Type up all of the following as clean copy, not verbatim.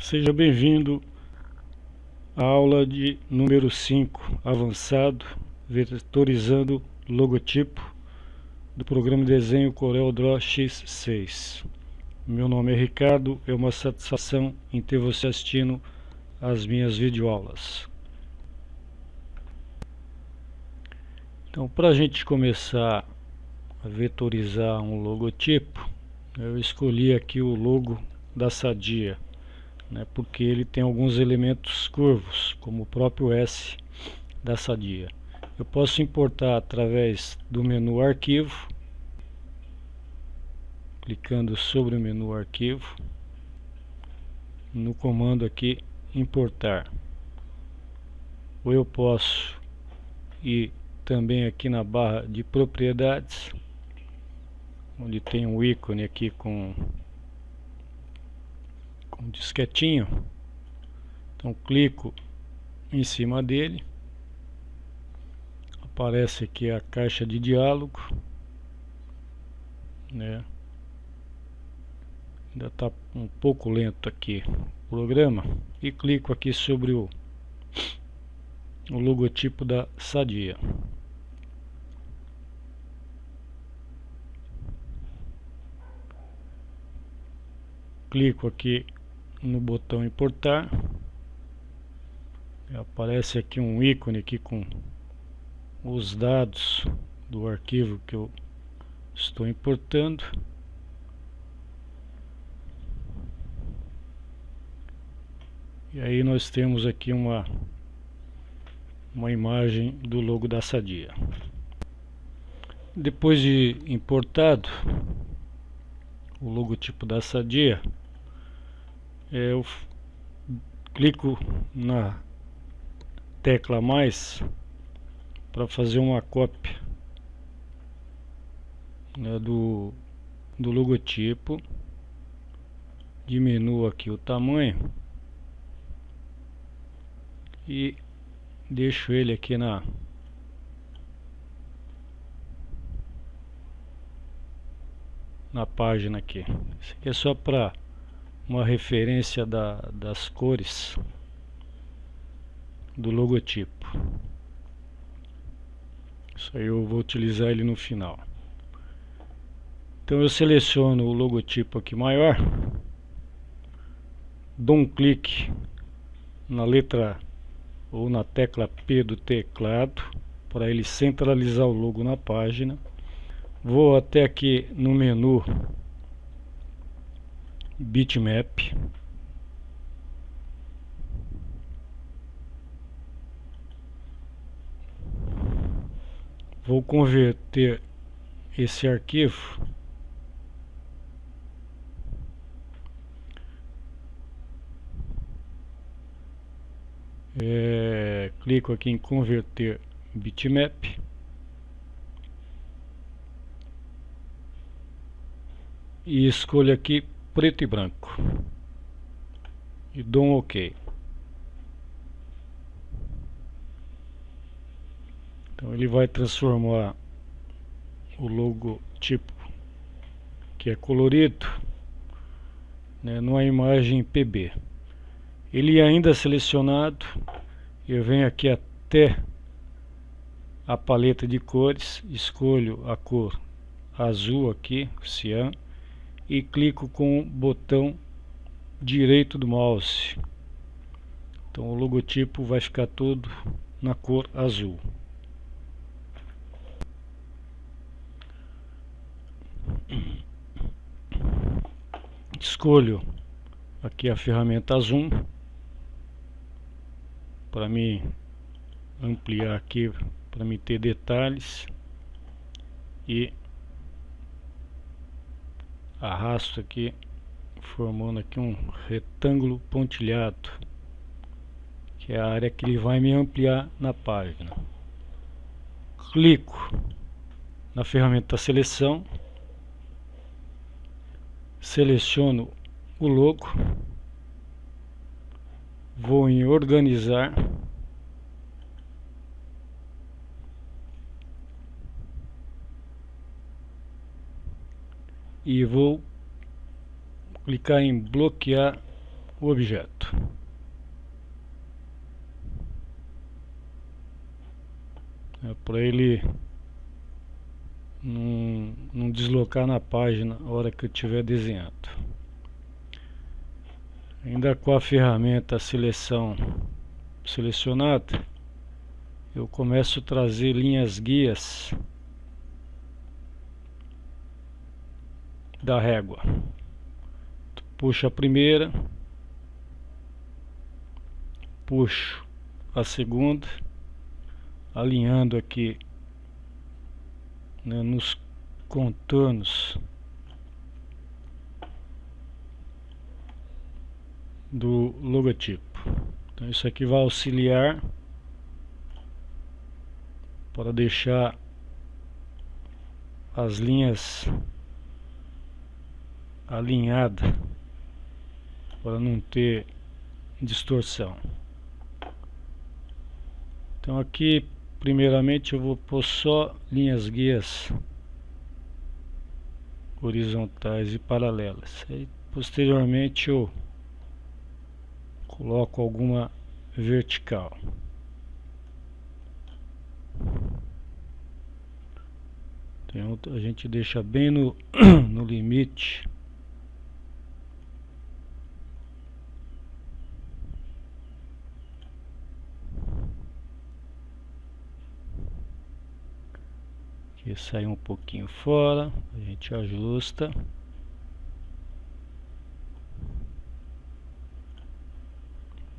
Seja bem-vindo à aula de número 5, avançado, vetorizando logotipo do programa de desenho CorelDRAW X6. Meu nome é Ricardo, é uma satisfação em ter você assistindo às minhas videoaulas. Então, para a gente começar a vetorizar um logotipo, eu escolhi aqui o logo da Sadia, porque ele tem alguns elementos curvos, como o próprio S da Sadia. Eu posso importar através do menu Arquivo, clicando sobre o menu Arquivo, no comando aqui Importar. Ou eu posso ir também aqui na barra de Propriedades, onde tem um ícone aqui com disquetinho. Então clico em cima dele, aparece aqui a caixa de diálogo, ainda está um pouco lento aqui o programa, e clico aqui sobre o logotipo da Sadia. Clico aqui no botão importar, aparece aqui um ícone aqui com os dados do arquivo que eu estou importando. E aí nós temos aqui uma imagem do logo da Sadia. Depois de importado o logotipo da Sadia, eu clico na tecla mais para fazer uma cópia do logotipo, diminuo aqui o tamanho e deixo ele aqui na página aqui. Isso aqui é só para uma referência das cores do logotipo. Isso aí eu vou utilizar ele no final. Então eu seleciono o logotipo aqui maior, dou um clique na letra ou na tecla P do teclado para ele centralizar o logo na página. Vou até aqui no menu Bitmap, vou converter esse arquivo clico aqui em converter bitmap e escolho aqui preto e branco e dou um OK. Então ele vai transformar o logotipo que é colorido, numa imagem PB. Ele ainda selecionado, eu venho aqui até a paleta de cores, escolho a cor azul aqui, cian, e clico com o botão direito do mouse. Então o logotipo vai ficar todo na cor azul. Escolho aqui a ferramenta Zoom para me ampliar aqui, para me ter detalhes, e arrasto aqui, formando aqui um retângulo pontilhado, que é a área que ele vai me ampliar na página. Clico na ferramenta Seleção, seleciono o logo, vou em Organizar, e vou clicar em bloquear o objeto. Para ele não deslocar na página na hora que eu estiver desenhando. Ainda com a ferramenta selecionada, eu começo a trazer linhas guias da régua. Puxo a primeira, puxo a segunda, alinhando aqui, né, nos contornos do logotipo. Então isso aqui vai auxiliar para deixar as linhas alinhadas, para não ter distorção. Então aqui primeiramente eu vou pôr só linhas guias horizontais e paralelas. Aí, posteriormente eu coloco alguma vertical. Então a gente deixa bem no limite. Aqui sai um pouquinho fora, a gente ajusta.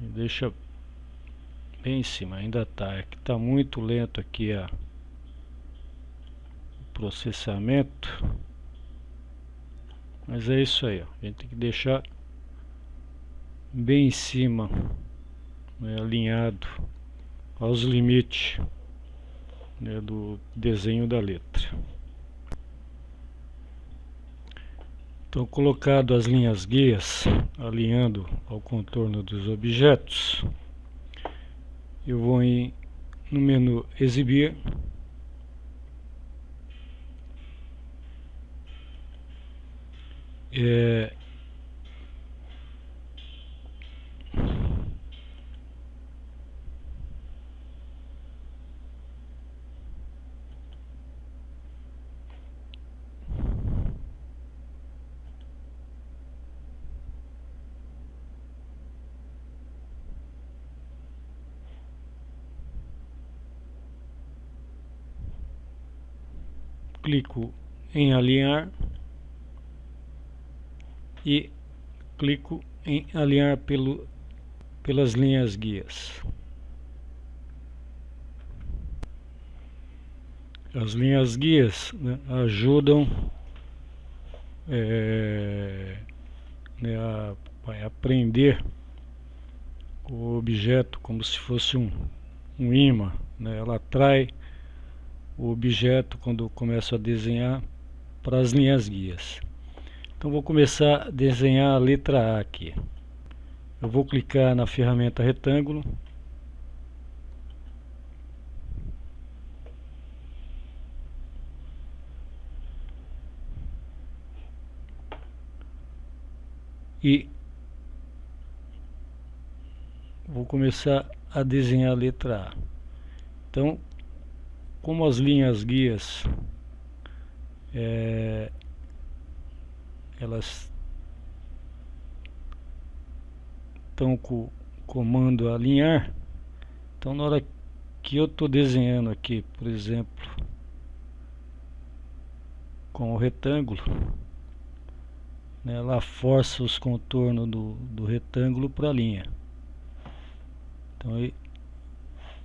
E deixa bem em cima, ainda tá. Aqui tá muito lento aqui o processamento. Mas é isso aí, ó. A gente tem que deixar bem em cima, né, alinhado aos limites, né, do desenho da letra. Então, colocado as linhas guias, alinhando ao contorno dos objetos, eu vou no menu Exibir, clico em alinhar e clico em alinhar pelas linhas guias. As linhas guias, né, ajudam né, a prender o objeto como se fosse um imã, né? Ela atrai o objeto quando eu começo a desenhar para as linhas guias. Então vou começar a desenhar a letra A aqui. Eu vou clicar na ferramenta retângulo, e vou começar a desenhar a letra A. Então, como as linhas guias elas estão com o comando alinhar, então na hora que eu estou desenhando aqui, por exemplo, com o retângulo, né, ela força os contornos do retângulo para a linha. Então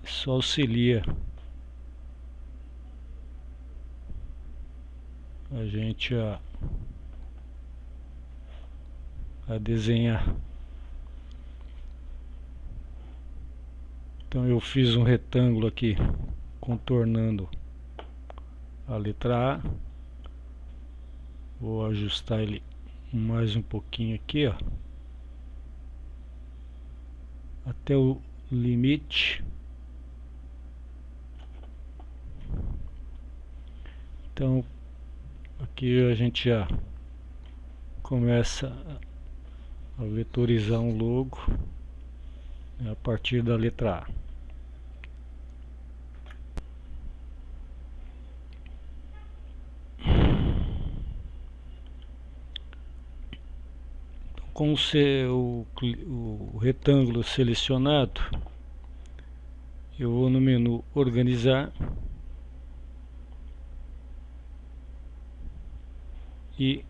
isso auxilia a gente a desenhar. Então eu fiz um retângulo aqui contornando a letra A. Vou ajustar ele mais um pouquinho aqui, ó, até o limite. Então aqui a gente já começa a vetorizar um logo a partir da letra A. Com o retângulo selecionado, eu vou no menu organizar e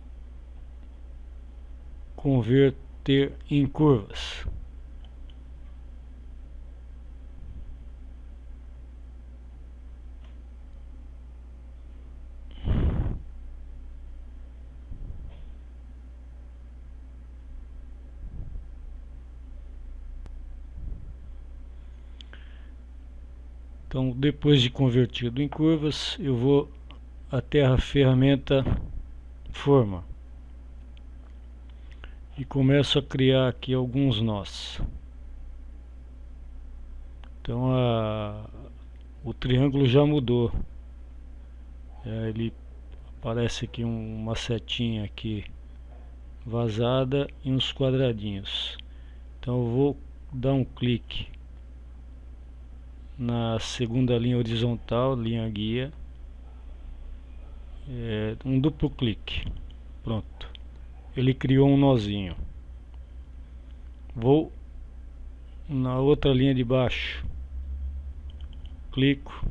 converter em curvas. Então, depois de convertido em curvas, eu vou até a ferramenta forma e começo a criar aqui alguns nós. Então o triângulo já mudou. Ele aparece aqui uma setinha aqui vazada e uns quadradinhos. Então eu vou dar um clique na segunda linha horizontal, linha guia, um duplo clique, pronto, ele criou um nozinho. Vou na outra linha de baixo, clico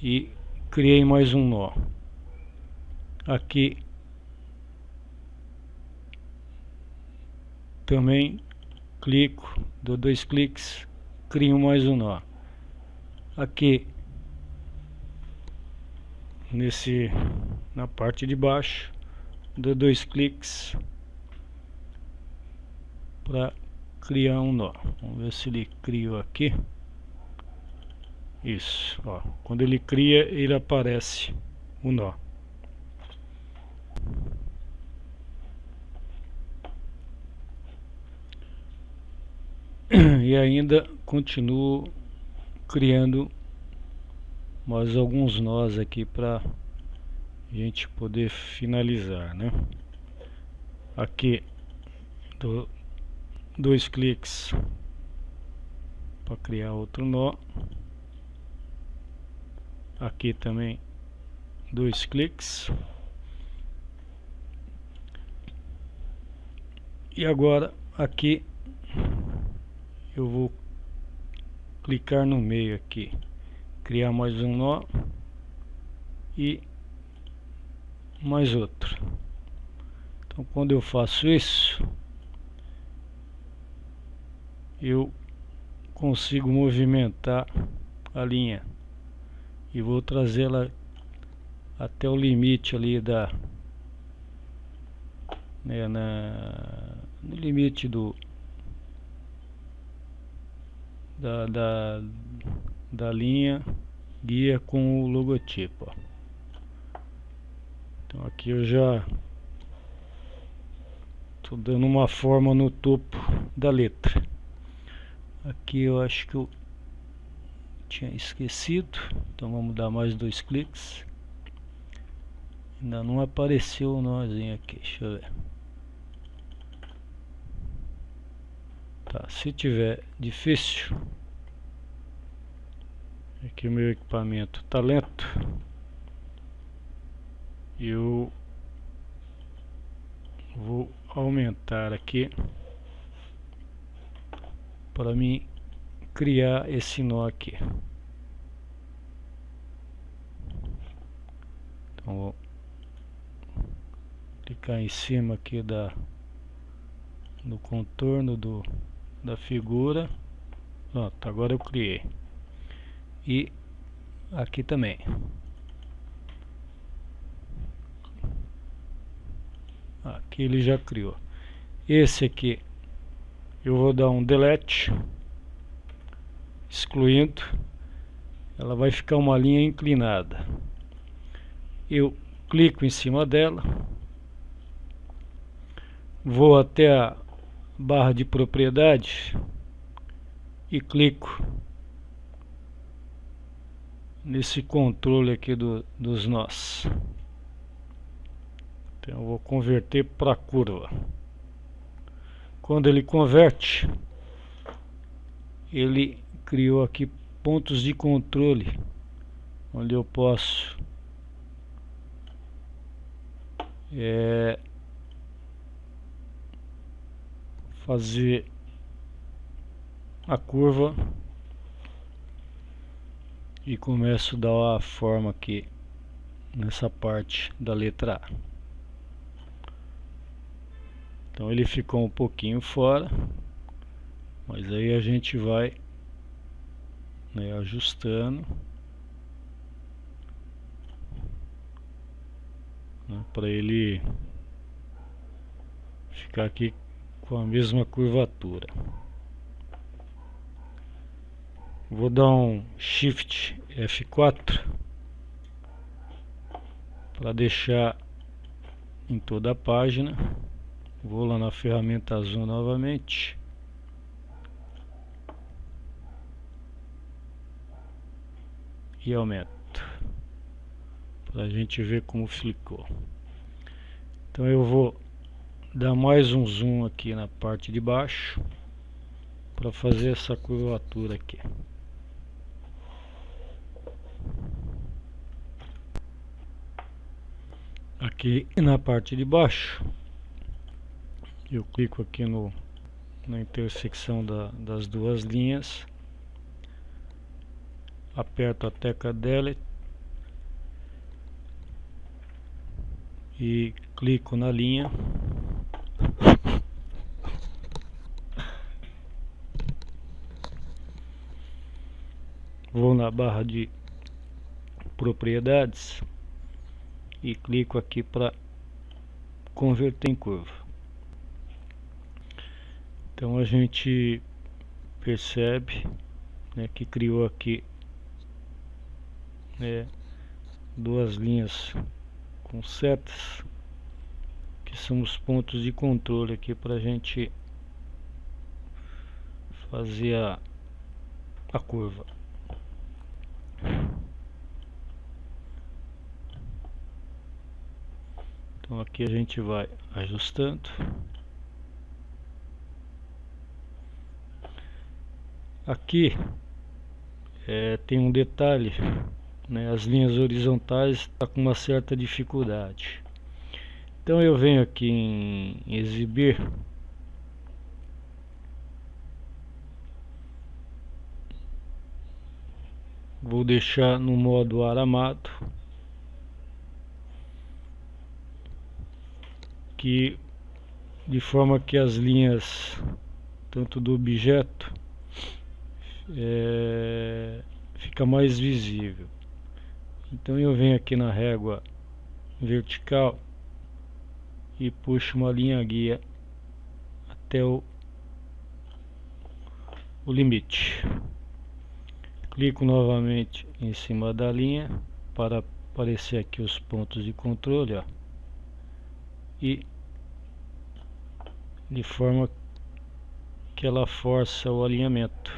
e criei mais um nó. Aqui também clico, dou 2 cliques, crio mais um nó. Aqui na parte de baixo, dou 2 cliques para criar um nó. Vamos ver se ele criou aqui. Isso, ó. Quando ele cria, ele aparece o nó. E ainda continuo criando mais alguns nós aqui para a gente poder finalizar, né? Aqui dou 2 cliques para criar outro nó. Aqui também 2 cliques. E agora aqui eu vou clicar no meio aqui, criar mais um nó e mais outro. Então quando eu faço isso, eu consigo movimentar a linha e vou trazê-la até o limite ali no limite da linha guia com o logotipo, ó. Então aqui eu já estou dando uma forma no topo da letra. Aqui eu acho que eu tinha esquecido, então vamos dar mais 2 cliques. Ainda não apareceu o nozinho aqui, deixa eu ver. Tá, se tiver difícil, aqui o meu equipamento tá lento, eu vou aumentar aqui para mim criar esse nó aqui. Então vou clicar em cima aqui no contorno da figura. Pronto, agora eu criei. E aqui também. Aqui ele já criou. Esse aqui eu vou dar um delete, excluindo. Ela vai ficar uma linha inclinada. Eu clico em cima dela, vou até a barra de propriedade e clico nesse controle aqui dos nós. Então eu vou converter para curva. quando ele converte, ele criou aqui pontos de controle, onde eu posso fazer a curva e começo a dar a forma aqui nessa parte da letra A. Então ele ficou um pouquinho fora, mas aí a gente vai, né, ajustando, né, para ele ficar aqui com a mesma curvatura. Vou dar um Shift F4 para deixar em toda a página. Vou lá na ferramenta Zoom novamente. E aumento. Para a gente ver como ficou. Então eu vou dar mais um zoom aqui na parte de baixo. Para fazer essa curvatura aqui. Aqui na parte de baixo. Eu clico aqui na intersecção das duas linhas, aperto a tecla Delete e clico na linha, vou na barra de propriedades e clico aqui para converter em curva. Então a gente percebe, né, que criou aqui, né, duas linhas com setas, que são os pontos de controle aqui para a gente fazer a curva. Então aqui a gente vai ajustando. Aqui tem um detalhe, né, as linhas horizontais estão com uma certa dificuldade. Então eu venho aqui em exibir, vou deixar no modo aramado, que de forma que as linhas tanto do objeto fica mais visível. Então eu venho aqui na régua vertical e puxo uma linha guia até o limite. Clico novamente em cima da linha para aparecer aqui os pontos de controle, ó, e de forma que ela força o alinhamento.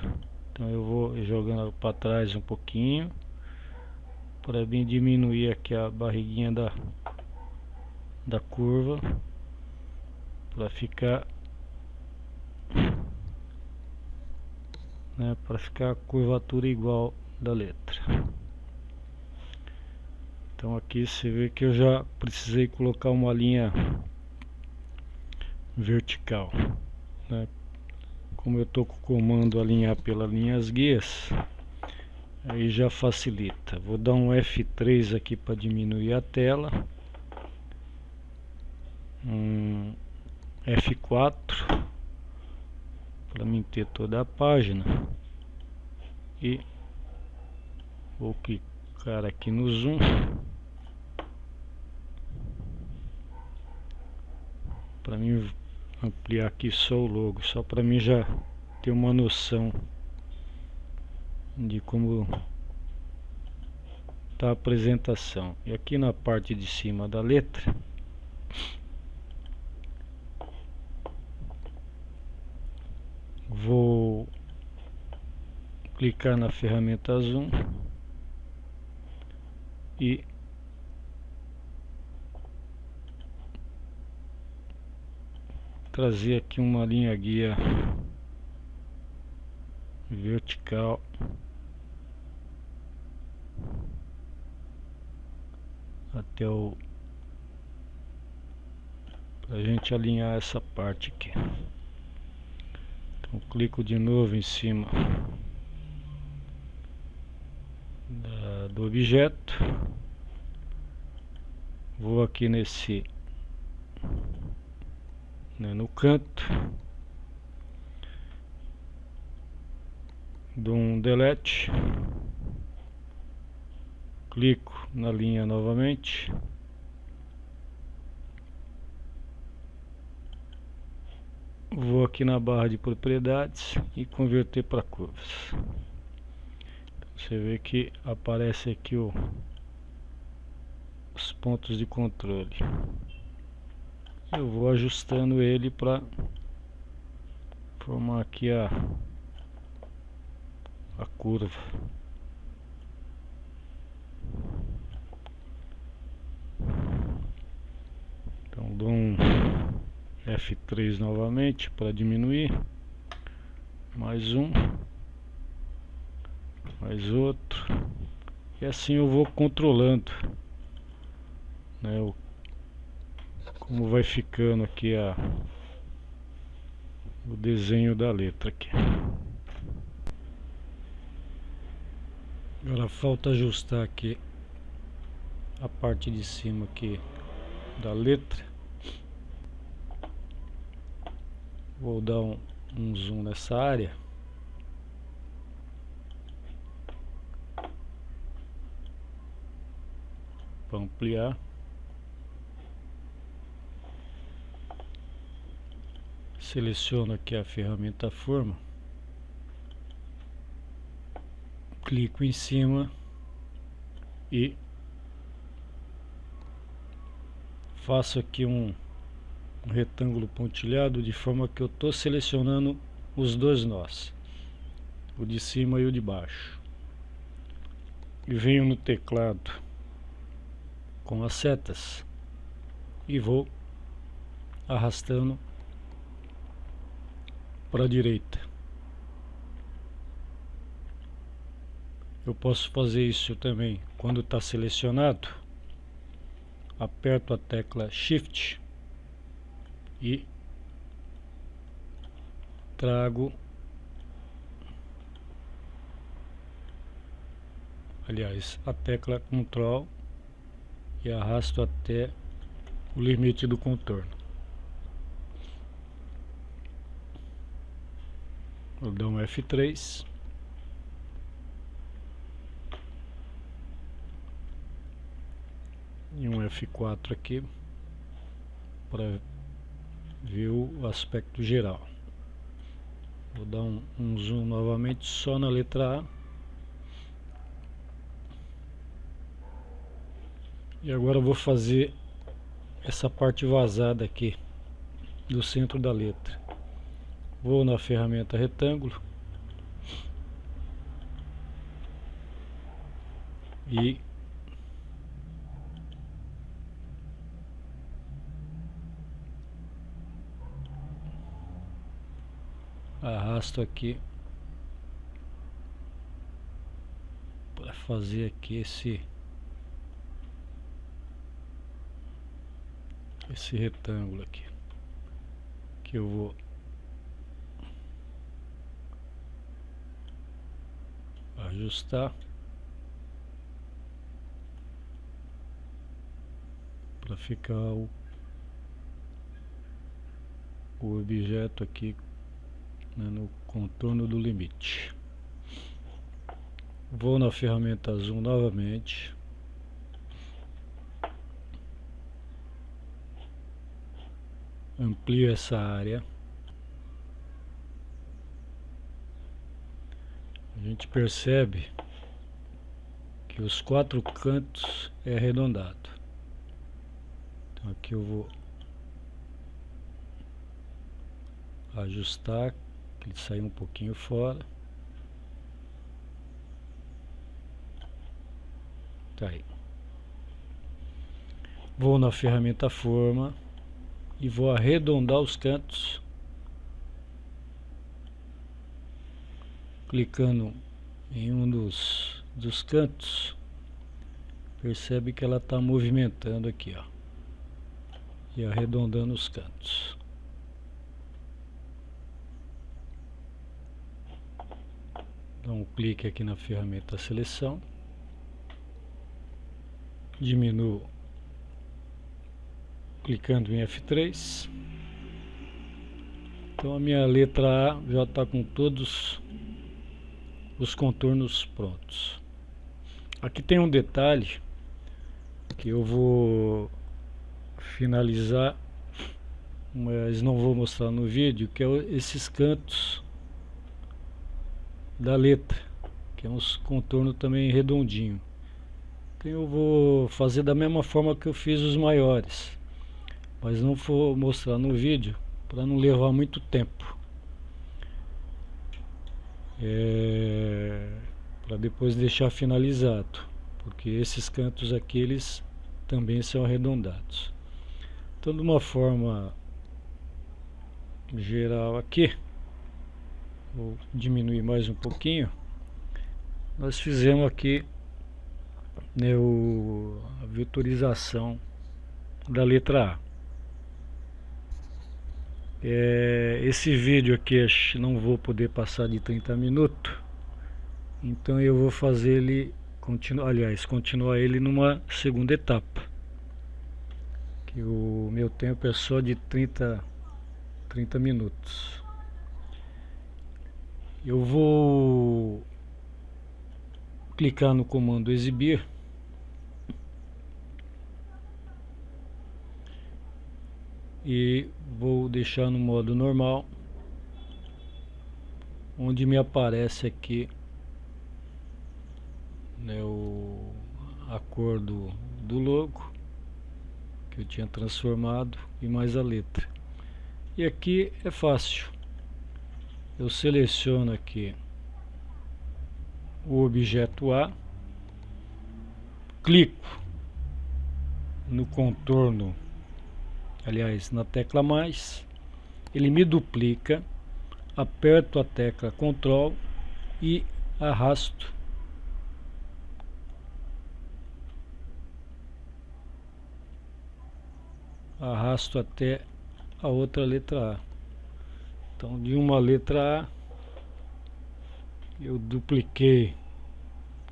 Então eu vou jogando para trás um pouquinho para bem diminuir aqui a barriguinha da curva, para ficar, né, para ficar a curvatura igual da letra. Então aqui você vê que eu já precisei colocar uma linha vertical, né? Como eu estou com o comando alinhar pelas linhas guias, aí já facilita. Vou dar um F3 aqui para diminuir a tela, um F4 para mim ter toda a página, e vou clicar aqui no zoom para mim ampliar aqui só o logo, só para mim já ter uma noção de como está a apresentação. E aqui na parte de cima da letra vou clicar na ferramenta Zoom e trazer aqui uma linha guia vertical até o pra gente alinhar essa parte aqui. Então clico de novo em cima do objeto, vou aqui nesse no canto, dou um delete, clico na linha novamente, vou aqui na barra de propriedades e converter para curvas. Então, você vê que aparece aqui os pontos de controle. Eu vou ajustando ele para formar aqui a curva. Então dou um F3 novamente para diminuir, mais um, mais outro, e assim eu vou controlando, né, como vai ficando aqui o desenho da letra aqui. Agora falta ajustar aqui a parte de cima aqui da letra. Vou dar um zoom nessa área. Para ampliar. Seleciono aqui a ferramenta forma. Clico em cima e faço aqui um retângulo pontilhado, de forma que eu estou selecionando os dois nós, o de cima e o de baixo, e venho no teclado com as setas e vou arrastando para a direita. Eu posso fazer isso também quando está selecionado, aperto a tecla Shift e trago, aliás, a tecla Ctrl e arrasto até o limite do contorno. Vou dar um F3 e um F4 aqui para ver o aspecto geral. Vou dar um zoom novamente só na letra A. E agora eu vou fazer essa parte vazada aqui do centro da letra. Vou na ferramenta retângulo e arrasto aqui para fazer aqui esse retângulo aqui, que eu vou ajustar para ficar o objeto aqui, né, no contorno do limite. Vou na ferramenta zoom novamente, amplio essa área. A gente percebe que os quatro cantos é arredondado. Então aqui eu vou ajustar, que ele saiu um pouquinho fora. Tá aí. Vou na ferramenta forma, e vou arredondar os cantos, clicando em um dos cantos. Percebe que ela está movimentando aqui, ó, e arredondando os cantos. Dá um clique aqui na ferramenta seleção, diminuo clicando em F3. Então a minha letra A já está com todos os contornos prontos. Aqui tem um detalhe que eu vou finalizar, mas não vou mostrar no vídeo, que é esses cantos da letra, que é uns contornos também redondinho. Então eu vou fazer da mesma forma que eu fiz os maiores, mas não vou mostrar no vídeo para não levar muito tempo, para depois deixar finalizado, porque esses cantos aqui eles também são arredondados. Então, de uma forma geral aqui, vou diminuir mais um pouquinho. Nós fizemos aqui, né, a vetorização da letra A. Esse vídeo aqui não vou poder passar de 30 minutos, então eu vou fazer ele continuar ele numa segunda etapa, que o meu tempo é só de 30 minutos. Eu vou clicar no comando exibir e vou deixar no modo normal, onde me aparece aqui, né, a cor do logo que eu tinha transformado e mais a letra. E aqui é fácil, eu seleciono aqui o objeto A, clico no contorno, aliás, na tecla mais, ele me duplica, aperto a tecla Ctrl e arrasto até a outra letra A. Então, de uma letra A eu dupliquei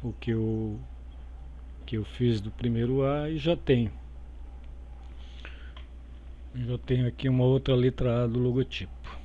o que eu fiz do primeiro A e já tenho aqui uma outra letra A do logotipo.